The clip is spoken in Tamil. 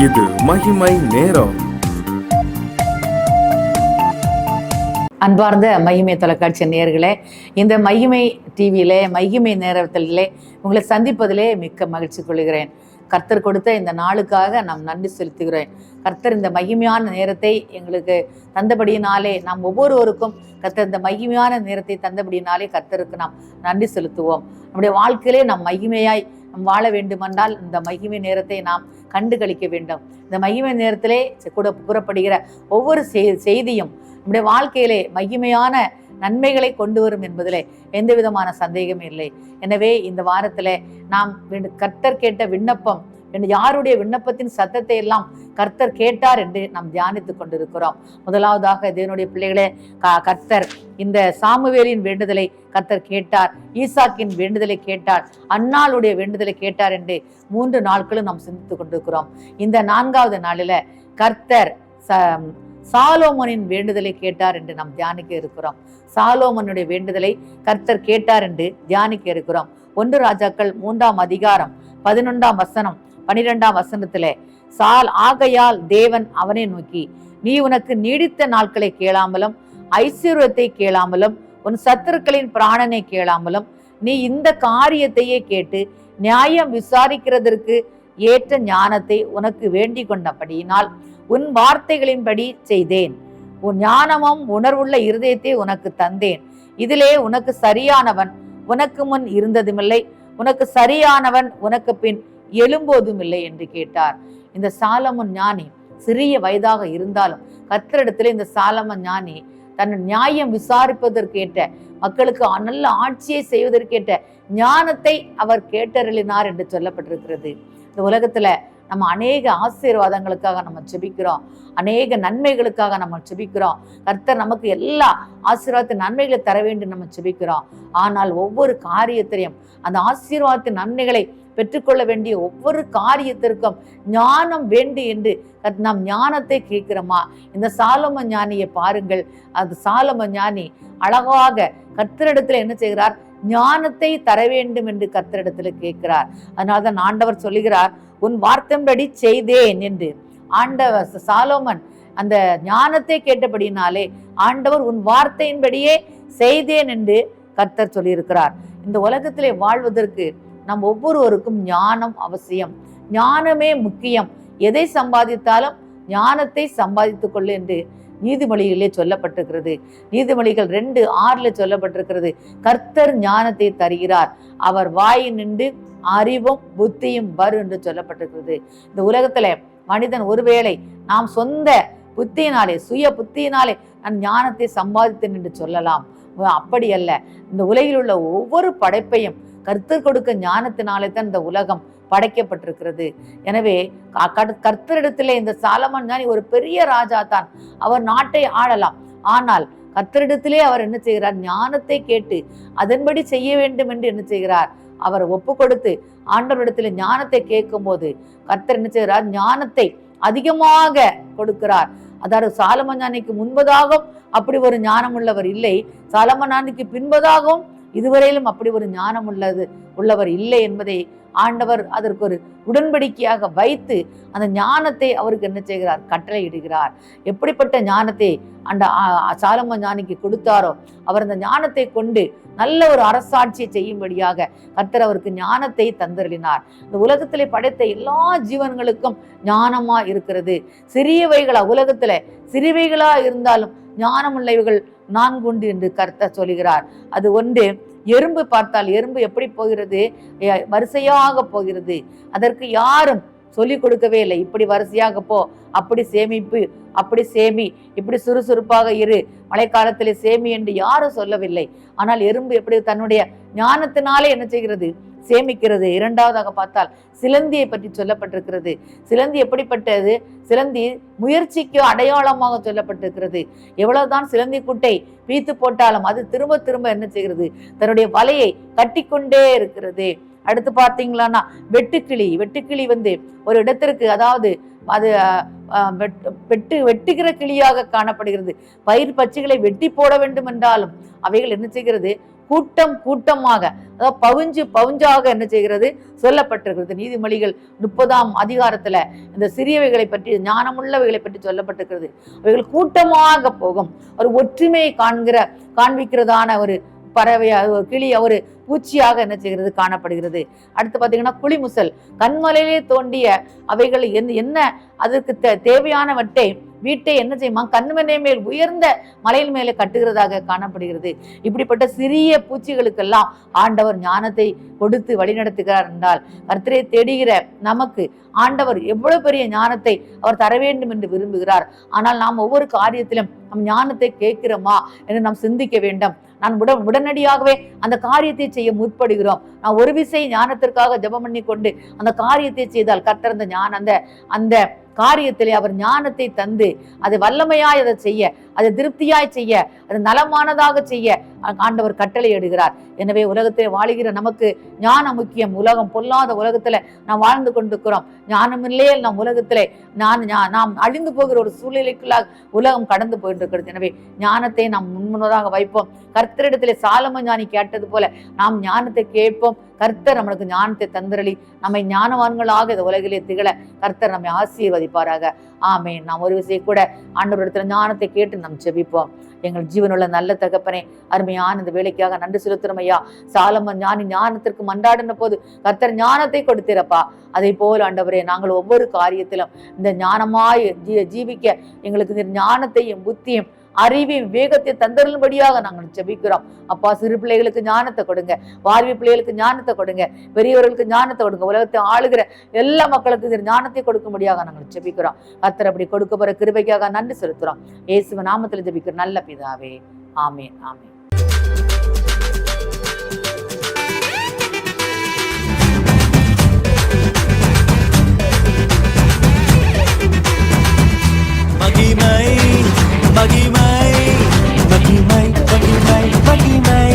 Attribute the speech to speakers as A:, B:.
A: இது மகிமை நேரம்.
B: அன்பார்ந்த மகிமை தொலைக்காட்சி நேயர்களே, இந்த மகிமை டிவியிலே மகிமை நேரத்திலே உங்களை சந்திப்பதிலே மிக்க மகிழ்ச்சி கொள்கிறேன். கர்த்தர் கொடுத்த இந்த நாளுக்காக நாம் நன்றி செலுத்துகிறேன். கர்த்தர் இந்த மகிமையான நேரத்தை எங்களுக்கு தந்தபடியினாலே நாம் ஒவ்வொருவருக்கும் கர்த்தர் இந்த மகிமையான நேரத்தை தந்தபடியினாலே கர்த்தருக்கு நாம் நன்றி செலுத்துவோம். நம்முடைய வாழ்க்கையிலே நாம் மகிமையாய் நாம் வாழ வேண்டுமென்றால் இந்த மகிமை நேரத்தை நாம் கண்டுகளிக்க வேண்டும். இந்த மகிமை நேரத்திலே கூட கூறப்படுகிற ஒவ்வொரு செய்தியும் நம்முடைய வாழ்க்கையிலே மகிமையான நன்மைகளை கொண்டு வரும் என்பதிலே எந்த விதமான சந்தேகமே இல்லை. எனவே இந்த வாரத்தில் நாம் கர்த்தர் கேட்ட விண்ணப்பம், யாருடைய விண்ணப்பத்தின் சத்தத்தை எல்லாம் கர்த்தர் கேட்டார் என்று நாம் தியானித்துக் கொண்டிருக்கிறோம். முதலாவதாக தேவனுடைய பிள்ளைகளே, கர்த்தர் இந்த சாமுவேலின் வேண்டுதலை கர்த்தர் கேட்டார், ஈசாக்கின் வேண்டுதலை கேட்டார், அன்னாளுடைய வேண்டுதலை கேட்டார் என்று 3 நாட்களும் நாம் சிந்தித்துக் கொண்டிருக்கிறோம். இந்த 4வது நாளில கர்த்தர் சாலோமோனின் வேண்டுதலை கேட்டார் என்று நாம் தியானிக்க இருக்கிறோம். சாலோமோனுடைய வேண்டுதலை கர்த்தர் கேட்டார் என்று தியானிக்க இருக்கிறோம். 1 ராஜாக்கள் 3ஆம் அதிகாரம் 11ஆம் வசனம் 12ஆம் வசனத்திலே, ஆகையால் தேவன் அவனை நோக்கி, நீ உனக்கு நீடித்த நாட்களை கேளாமலும் ஐஸ்வர்யத்தை கேளாமலும் உன் சத்துருக்களின் பிராணனை கேளாமலும் நீ இந்த காரியத்தையே கேட்டு நியாயம் விசாரிக்கிறதற்கு ஏற்ற ஞானத்தை உனக்கு வேண்டிக் கொண்டபடியினால் உன் வார்த்தைகளின்படி செய்தேன். உன் ஞானமும் உணர்வுள்ள இருதயத்தை உனக்கு தந்தேன். இதிலே உனக்கு சரியானவன் உனக்கு முன் இருந்ததுமில்லை, உனக்கு சரியானவன் உனக்கு பின் எழும்போதும் இல்லை என்று கேட்டார். இந்த சாலமோன் ஞானி சிறிய வயதாக இருந்தாலும் கர்த்தரிடத்திலே இந்த சாலமோன் ஞானி தன் நியாயம் விசாரிப்பதற்கேற்ற, மக்களுக்கு நல்ல ஆட்சியை செய்வதற்கேற்ற ஞானத்தை அவர் கேட்டருளினார் என்று சொல்லப்பட்டிருக்கிறது. இந்த உலகத்துல நம்ம அநேக ஆசீர்வாதங்களுக்காக நம்ம ஜெபிக்கிறோம், அநேக நன்மைகளுக்காக நம்ம ஜெபிக்கிறோம். கர்த்தர் நமக்கு எல்லா ஆசீர்வாதத்தின் நன்மைகளை தர வேண்டும் நம்ம ஜெபிக்கிறோம். ஆனால் ஒவ்வொரு காரியத்திலையும் அந்த ஆசீர்வாதத்தின் நன்மைகளை பெற்றுக்கொள்ள வேண்டிய ஒவ்வொரு காரியத்திற்கும் ஞானம் வேண்டும் என்று நாம் ஞானத்தை கேட்கிறோமா? இந்த சாலமோன் ஞானியை பாருங்கள். அது சாலமோன் ஞானி அழகாக கர்த்தரிடத்துல என்ன செய்கிறார்? ஞானத்தை தர வேண்டும் என்று கர்த்தரிடத்துல கேட்கிறார். அதனால்தான் ஆண்டவர் சொல்லுகிறார், உன் வார்த்தையின்படி செய்தேன் என்று. ஆண்டவர் சாலோமன் அந்த ஞானத்தை கேட்டபடினாலே ஆண்டவர் உன் வார்த்தையின்படியே செய்தேன் என்று கர்த்தர் சொல்லியிருக்கிறார். இந்த உலகத்திலே வாழ்வதற்கு நம் ஒவ்வொருவருக்கும் ஞானம் அவசியம். ஞானமே முக்கியம். எதை சம்பாதித்தாலும் ஞானத்தை சம்பாதித்துக் கொள்ளு என்று நீதிமொழிகளிலே சொல்லப்பட்டிருக்கிறது. நீதிமொழிகள் 2:6 சொல்லப்பட்டிருக்கிறது, கர்த்தர் ஞானத்தை தருகிறார், அவர் வாயினின்று அறிவும் புத்தியும் வரும் என்று சொல்லப்பட்டிருக்கிறது. இந்த உலகத்துல மனிதன் ஒருவேளை நாம் சொந்த புத்தியினாலே, சுய புத்தியினாலே நான் ஞானத்தை சம்பாதித்தேன் என்று சொல்லலாம். அப்படி அல்ல. இந்த உலகில் உள்ள ஒவ்வொரு படைப்பையும் கர்த்தர் கொடுக்க ஞானத்தினாலே தான் இந்த உலகம் படைக்கப்பட்டிருக்கிறது. எனவே கர்த்தரிடத்திலே இந்த சாலமோன் ஞானி ஒரு பெரிய ராஜா தான், அவர் நாட்டை ஆளலாம். ஆனால் கர்த்தரிடத்திலே அவர் என்ன செய்கிறார்? ஞானத்தை கேட்டு அதன்படி செய்ய வேண்டும் என்று என்ன செய்கிறார்? அவர் ஒப்பு கொடுத்து ஆண்டவரிடத்துல ஞானத்தை கேட்கும் போது கர்த்தர் என்ன செய்கிறார்? ஞானத்தை அதிகமாக கொடுக்கிறார். அதாவது சாலமோன் ஞானிக்கு முன்பதாகவும் அப்படி ஒரு ஞானம் உள்ளவர் இல்லை, சாலமோன் ஞானிக்கு பின்பதாகவும் இதுவரையிலும் அப்படி ஒரு ஞானம் உள்ளவர் இல்லை என்பதை ஆண்டவர் அதற்கு ஒரு உடன்படிக்கையாக வைத்து அந்த ஞானத்தை அவருக்கு என்ன செய்கிறார்? கட்டளையிடுகிறார். எப்படிப்பட்ட ஞானத்தை அந்த சாலமோன் ஞானிக்கு கொடுத்தாரோ அவர் அந்த ஞானத்தை கொண்டு நல்ல ஒரு அரசாட்சியை செய்யும்படியாக கர்த்தர் அவருக்கு ஞானத்தை தந்தருளினார். இந்த உலகத்திலே படைத்த எல்லா ஜீவன்களுக்கும் ஞானமா இருக்கிறது. சிறியவைகளா, உலகத்துல சிறியவைகளா இருந்தாலும் ஞானம் உள்ளவைகள் 4 உண்டு என்று கர்த்தர் சொல்கிறார். அது ஒன்று, எறும்பு பார்த்தால் எறும்பு எப்படி போகிறது? வரிசையாக போகிறது. அதற்கு யாரும் சொல்லிக் கொடுக்கவே இல்லை, இப்படி வரிசையாக போ, அப்படி சேமிப்பு, அப்படி சேமி, இப்படி சுறுசுறுப்பாக இரு, மழைக்காலத்திலே சேமி என்று யாரும் சொல்லவில்லை. ஆனால் எறும்பு எப்படி தன்னுடைய ஞானத்தினாலே என்ன செய்கிறது? சேமிக்கிறது. 2வதாக பார்த்தால் சிலந்தியை பற்றி சொல்லப்பட்டிருக்கிறது. சிலந்தி எப்படிப்பட்டது? சிலந்தி முயற்சிக்கு அடையாளமாக சொல்லப்பட்டிருக்கிறது. எவ்வளவுதான் சிலந்தி குட்டை பீத்து போட்டாலும் அது திரும்ப திரும்ப என்ன செய்கிறது? தன்னுடைய வலையை கட்டிக்கொண்டே இருக்கிறது. அடுத்து பார்த்தீங்களான்னா வெட்டுக்கிளி ஒரு இடத்திற்கு, அதாவது அது வெட்டுகிற கிளியாக காணப்படுகிறது. பயிர் பச்சைகளை வெட்டி போட வேண்டும் என்றாலும் அவைகள் என்ன செய்கிறது? கூட்டம் கூட்டமாக, அதாவது பவுஞ்சு பவுஞ்சாக என்ன செய்கிறது சொல்லப்பட்டிருக்கிறது. நீதிமொழிகள் 30ஆம் அதிகாரத்துல இந்த சிறியவைகளை பற்றி, ஞானமுள்ளவைகளை பற்றி சொல்லப்பட்டிருக்கிறது. அவைகள் கூட்டமாக போகும். ஒரு ஒற்றுமையை காண்பிக்கிறதான ஒரு பறவையா, ஒரு கிளி, ஒரு பூச்சியாக என்ன செய்கிறது காணப்படுகிறது. அடுத்து பார்த்தீங்கன்னா குளிமுசல், கண்மலையிலே தோண்டிய அவைகள் என்ன அதற்கு தேவையானவற்றை வீட்டை என்ன செய்யுமா கண்மனை மேல் உயர்ந்த மலையின் மேலே கட்டுகிறதாக காணப்படுகிறது. இப்படிப்பட்ட சிறிய பூச்சிகளுக்கெல்லாம் ஆண்டவர் ஞானத்தை கொடுத்து வழிநடத்துகிறார் என்றால், கர்த்தரை தேடுகிற நமக்கு ஆண்டவர் எவ்வளவு பெரிய ஞானத்தை அவர் தர வேண்டும் என்று விரும்புகிறார். ஆனால் நாம் ஒவ்வொரு காரியத்திலும் நம் ஞானத்தை கேட்கிறோமா என்று நாம் சிந்திக்க வேண்டும். நான் உடனடியாகவே அந்த காரியத்தை செய்ய முற்படுகிறோம். நான் ஒரு விசை ஞானத்திற்காக ஜெபம் பண்ணி கொண்டு அந்த காரியத்தை செய்தால் கர்த்தர் அந்த காரியத்திலே அவர் ஞானத்தை தந்து அதை வல்லமையாய் அதை செய்ய, அதை திருப்தியாய் செய்ய, அது நலமானதாக செய்ய ஆண்டவர் கட்டளை இடுகிறார். எனவே உலகத்தில் வாழுகிற நமக்கு ஞானம் முக்கியம். உலகம் பொல்லாத உலகத்துல நாம் வாழ்ந்து கொண்டிருக்கிறோம். ஞானம் இல்லையே நம் உலகத்திலே நாம் அழிந்து போகிற ஒரு சூழ்நிலைக்குள்ளாக உலகம் கடந்து போயிட்டு இருக்கிறது. எனவே ஞானத்தை நாம் முன்முன்னதாக வைப்போம். கர்த்தரிடத்திலே சாலமோன் ஞானி கேட்டது போல நாம் ஞானத்தை கேட்போம். கர்த்தர் நம்மளுக்கு ஞானத்தை தந்திரளி நம்மை ஞானவான்களாக இந்த உலகிலே திகழ கர்த்தர் நம்மை ஆசீர்வதிப்பாராக. ஆமேன். நாம் ஒரு விஷயம் கூட ஆண்டவரிடத்துல ஞானத்தை கேட்டு நாம் ஜெபிப்போம். எங்கள் ஜீவனுள்ள நல்ல தகப்பனே, அருமையான இந்த வேலைக்காக நன்றி செலுத்துறோம் ஐயா. சாலமோன் ஞானி ஞானத்திற்கு மன்றாடின போது கர்த்தர் ஞானத்தை கொடுத்திருப்பா. அதை போல் ஆண்டவரே, நாங்கள் ஒவ்வொரு காரியத்திலும் இந்த ஞானமாய் ஜீவிக்க எங்களுக்கு ஞானத்தையும் புத்தியும் அறிவையும் வேகத்தை தந்தருளும்படியாக நாங்கள் ஜெபிக்கிறோம். அப்பா, சிறு பிள்ளைகளுக்கு ஞானத்தை கொடுங்க, வார்வி பிள்ளைகளுக்கு ஞானத்தை கொடுங்க, பெரியவர்களுக்கு ஞானத்தை கொடுங்க. உலகத்தை ஆளுகிற எல்லா மக்களுக்கு ஞானத்தை கொடுக்கும்படியாக நாங்கள் ஜெபிக்கிறோம். கர்த்தர் அப்படி கொடுக்க போற கிருபைக்காக நன்றி செலுத்துறோம். இயேசுவின் நாமத்தில் ஜெபிக்கிறோம் நல்ல பிதாவே. ஆமேன், ஆமேன்.
C: மகிமை மகிமை மகிமை மகிமை மகிமை